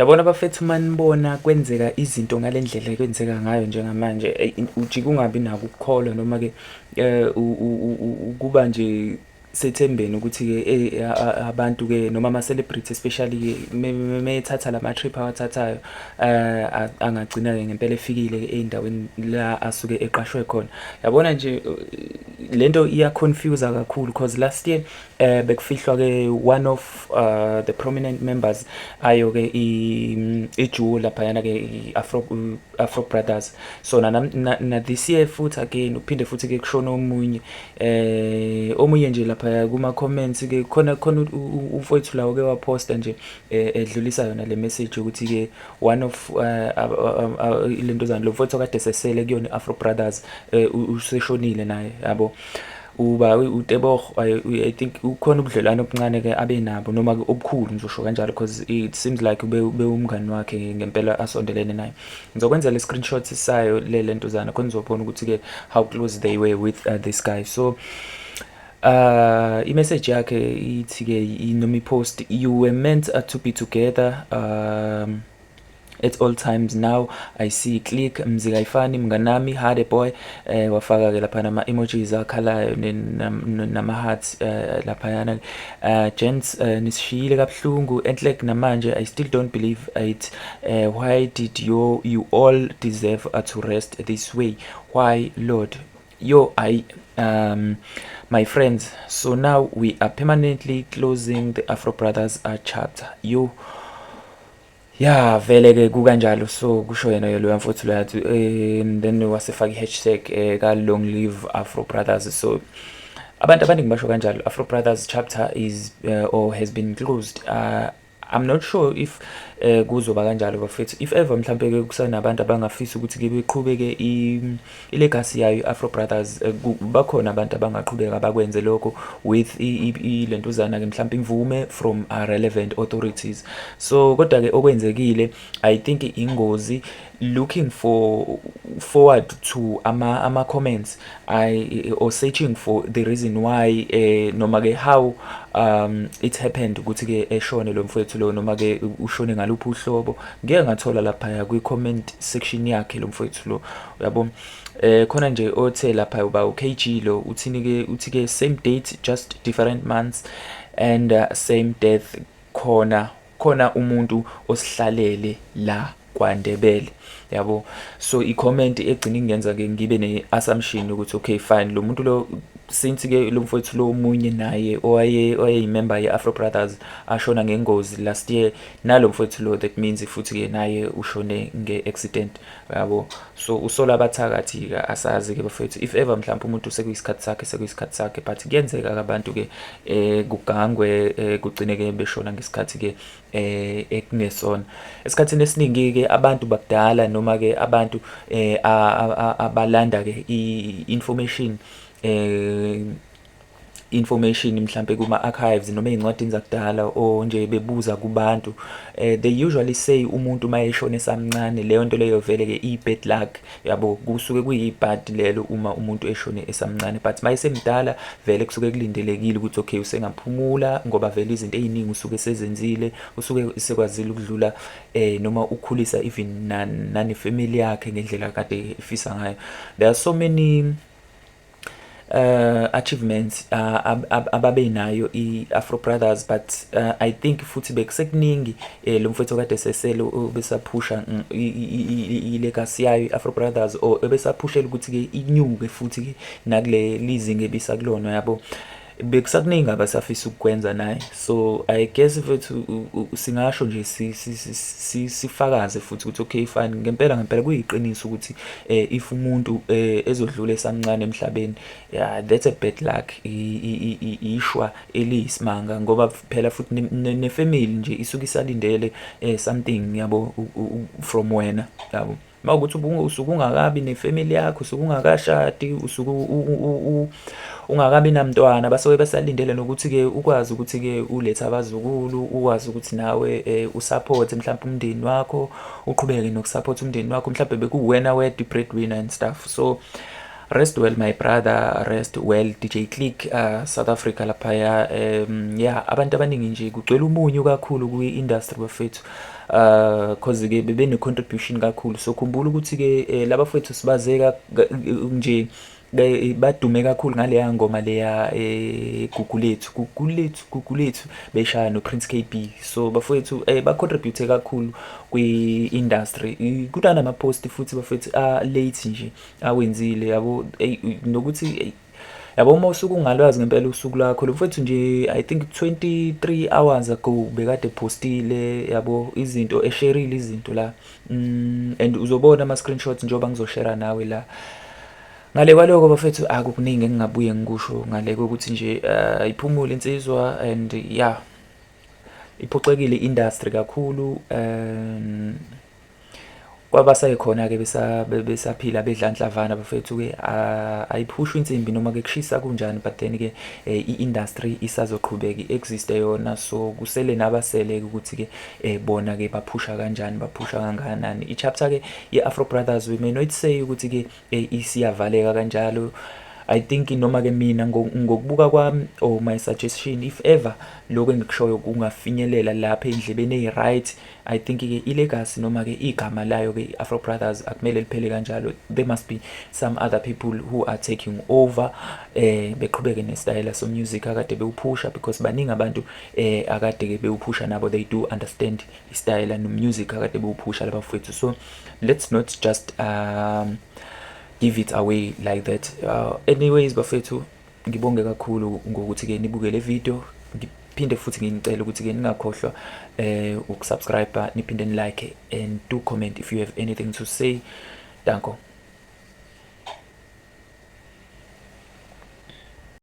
Yabona bafethu manibona kwenzeka izinto ngalendlela kwenzeka ngayo njengamanje ujike ungabi nako ukukholwa noma-ke ukuba nje sethembeni ukuthi-ke abantu-ke noma ama-celebrity especially-ke methatha lama-trip awathathayo angagcina-ke ngempela efikile ey'ndaweni la asuke eqashwe khona. Yabona nje lento iya-confuse-a kakhulu because last year bekufihlwa-ke one of the prominent members ayo-ke ijuwo laphayana-ke i-Afro Brothers. So na this year futhi again uphinde futhi-ke kushona omunye nje laphaya kuma-comments-ke khona ufowethu lawo-ke waposta nje edlulisa yona le message ukuthi-ke one of lentozana lo mfowethu kade sesele kuyona i-Afro Brothers useshonile naye yabo. Uba uTebogo I think ukhona ubudlelwano obuncane-ke abe nabo noma-ke obukhulu ngizosho kanjalo because it seems like ube umngani wakhe ngempela asondelene naye. Ngizokwenzela i-screenshot sayo lentozana khona nizobona ukuthi-ke how close they were with this guy. So i-message yakhe ithi-ke noma i-post, "You were meant to be together at all times. Now I see click Mzikayifani mnganami hade boy." Wafaka-ke laphana ama-emojis akhalayo nama-hearts laphayana. "Gents, nisishiyile kabuhlungu enhlek namanje. I still don't believe it. Why did you all deserve to rest this way? Why, Lord? Yo, my friends, so now we are permanently closing the Afro Brothers chapter. Yo." Ya vele-ke kukanjalo, so kusho yena loya mfowethu loya and then wasefaka i-hashtag ka-long live Afro Brothers. So abantu abaningi basho kanjalo, Afro Brothers chapter is or has been closed. I'm not sure if kuzoba kanjalo bafethu. If ever mhlambe-ke kusanabantu abangafisa ukuthi-ke beqhubeke i-legacy yayo i-Afro Brothers, bakhona abantu abangaqhubeka bakwenze lokho with lentuzana-ke mhlambe imvume from relevant authorities. So kodwa-ke okwenzekile I think ingozi, looking forward to ama-comments or searching for the reason why noma-ke how it happened ukuthi-ke eshone lo mfowethu lo noma-ke ushone ngaluphi uhlobo. Ngeke ngathola laphaya kwi-comment section yakhe lo mfowethu lo yabo. Khona nje othe lapha uba uKG lo uthini-ke uthi-ke same date just different months and same death. Khona umuntu osihlalele la kwaNdebele yabo. So i-comment egcina ingenza-ke ngibe ne-assumption ukuthi okay fine, lo muntu lo since-ke lo mfowethu lo omunye naye owaye-member ye-Afro Brothers ashona ngengozi last year, nalo mfowethu lo that means futhi-ke naye ushone nge-accident yabo. So usola abathakathi-ke asazi-ke bafowethu, if ever mhlawumbe umuntu sekuyisikhathi sakhe but kuyenzeka-ke abantu-ke kugangwe kugcine-ke beshona ngesikhathi-ke ekungesona. Esikhathini esiningi-ke abantu bakudala noma-ke abantu abalanda-ke information mhlambe kuma-archives noma ey'ncwadini zakudala or nje bebuza kubantu, they usually say umuntu mayeshona esamncane leyo nto leyo vele-ke i-bad luck yabo. Kusuke kuyibhadi lelo uma umuntu eshone esamncane, but mayesemdala vele kusuke kulindelekile ukuthi okay usengaphumula ngoba vele izinto ey'ningi usuke esezenzile, usuke sekwazile ukudlula noma ukukhulisa even nane-family yakhe ngendlela kade efisa ngayo. There are so many achievements ababe nayo i-Afro Brothers, but I think futhi bekusekuningi lo mfowethu kade sesele besaphusha i-legacy yayo i-Afro Brothers or ebesaphushela ukuthi-ke inyuke futhi-ke nakule lizinga ebisakulona yabo. Bekusakuningi abasafisa ukukwenza naye, so I guess mfethu singasho nje sifakaze futhi ukuthi okay fine, ngempela kuyiqiniso ukuthi if umuntu ezodlula esamncane emhlabeni, yeah, that's a bad luck, ishwa eliyisimanga ngoba phela futhi ne-family nje isuke isalindele something yabo from wena yabo. Mawukuthi usuke ungakabi ne-family yakho, usuke ungakashadi, usuke ungakabi namntwana, basuke besalindele nokuthi-ke ukwazi ukuthi-ke ulethe abazukulu, ukwazi ukuthi nawe usupport mhlawumbe umndeni wakho, uqhubeke nokusupport umndeni wakho, mhlawumbe bekuwena wedwa i-breadwinner and stuff. So Rest well my brother, rest well DJ Click, South Africa laphaya. Yeah, abantu abaningi nje kugcwele umunyu kakhulu kwi-industry bafethu, cause ke bebe contribution kakhulu. So khumbula ukuthi ke laba fethu sibazeka nje badume kakhulu ngaleya ngoma leya gugulethu beshaya no Prince KB. So bafethu ba contribute kakhulu kwi-industry. Kunana ama post futhi bafethu late nje awenzile yabo, nokuthi yabo uma usuku ungalwazi ngempela usuku lakho lo mfethu nje, I think 23 hours ago bekade postile yabo izinto, eshareile izinto la, and uzobona ama screenshots njengoba ngizoshare nawe la. Ngale kwaloko bafethu akukuningi engingabuye ngikusho ngale kokuthi nje iphumule insizwa, and yeah, iphoxekile industry kakhulu. Kwabasekhona ke besaphila bedlanhlavana bafethu ke ayiphushwa insimbi noma ke kushisa kunjani, but then ke i-industry isazoqhubeka existe yona. So kusele nabasele ukuthi ke bona ke baphusha kanjani, baphusha kangakanani. I-chapter ke ye-Afro Brothers, we may not say ukuthi ke isiyavaleka kanjalo. I think noma ke mina ngokubuka kwami, or my suggestion, if ever lokho engikushoyo kungafinyelela lapha endlebeni eyi-right, I think ke ilegacy noma ke igama layo ke Afro Brothers akumele liphele kanjalo. There must be some other people who are taking over, beqhubeke nesitayela so music akade bewuphusha, because baningi abantu akade ke bewuphusha nabo, they do understand istayela no music akade bewuphusha laba fethu. So let's not just give it away like that. Anyways bafethu, ngibonge kakhulu ngokuthi ke nibuke le video. Ngiphinde futhi nginicela ukuthi ke ningakhohlwa ukusubscribe, niphinde nilike and do comment if you have anything to say. Danko.